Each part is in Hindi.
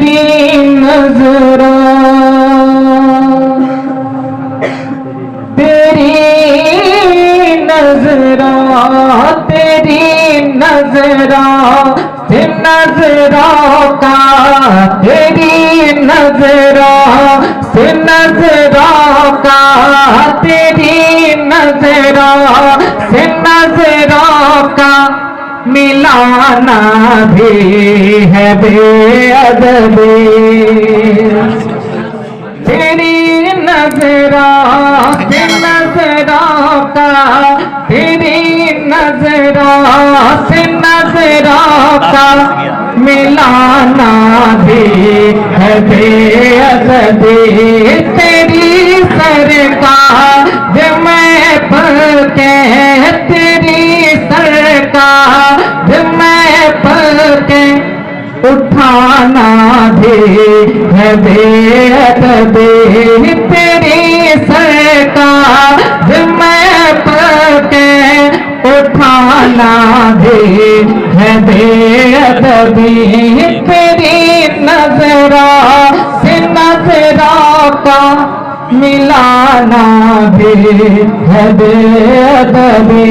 तेरी नजरा तेरी नजरा तेरी नजरा से नजरों का तेरी नजरा से नजरों का तेरी नजरों से नजरों का मिलाना भी है बेअदबी तेरी नजरों से नजरों का तेरी नजरों से नजरों का मिलाना भी है बेअदबी तेरी सरकार जब मैं पढ़ के तेरी सरकार जब मैं पढ़ के उठाना भी है बेअदबी तेरी सरकार जब मैं पढ़ के उठाना भी है बेअदबी तेरी नजरों से नजरों का मिलाना भी है बेअदबी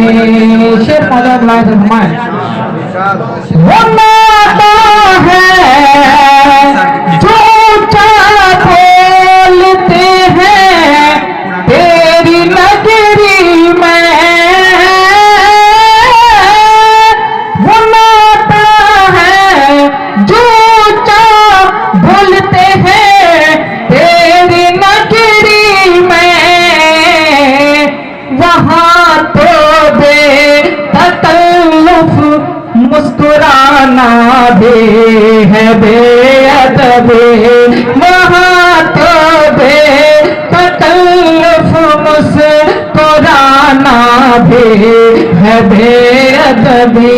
शेर मदद लाए फरमाए वो नाता है जो बोलते हैं तेरी नगरी में वो नाता है जो बोलते हैं तेरी नगरी में वहाँ तो बेतकल्लुफ मुस्कुराना भी है बेअदबी वहाँ तो बेतकल्लुफ मुस्कुराना भी है बेअदबी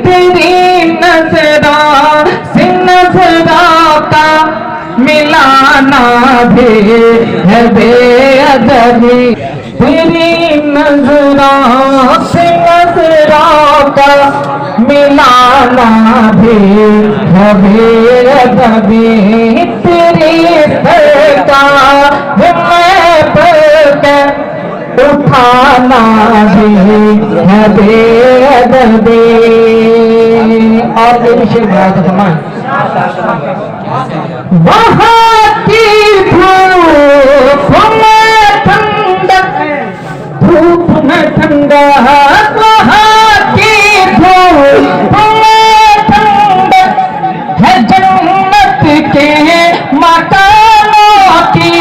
तेरी नजरों से नजरों का मिलाना भी है बेअदबी तेरी नजरों से नजरों का मिलाना भी है बेअदबी तेरी सरकार मैं पढ़ के उठाना भी है बेअदबी और मेरी शेर वहाँ की धूप में ठंडक धूप में ठंडा वहाँ की धूप में ठंडक है जन्नत के मकानों की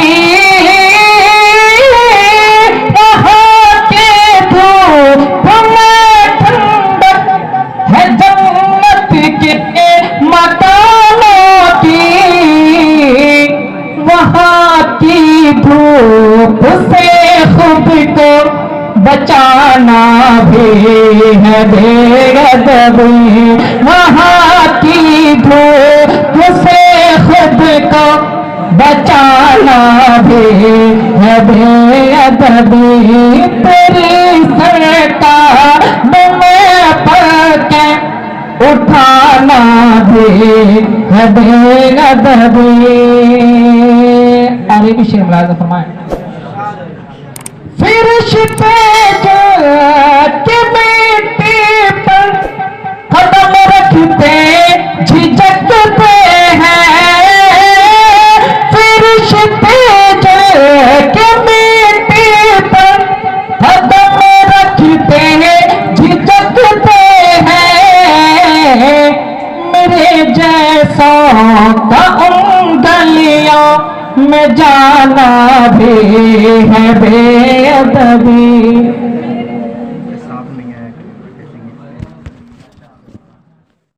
वहाँ के धूप में ठंडक है जन्नत के मकानों की वहाँ की धूप से खुद को बचाना भी है बेअदबी वहाँ की धूप से खुद को बचाना भी है बेअदबी तेरी सरकार में पढ़ के उठाना भी है बेअदबी आगे भी शेर मुलाज़ा फरमाएं फरिश्ते के बेटे पर कदम रखते झिझकते हैं फरिश्ते के बेटे पर कदम रखते झिझकते हैं मेरे जैसा का उंगलियों में जाना भी है बेअदबी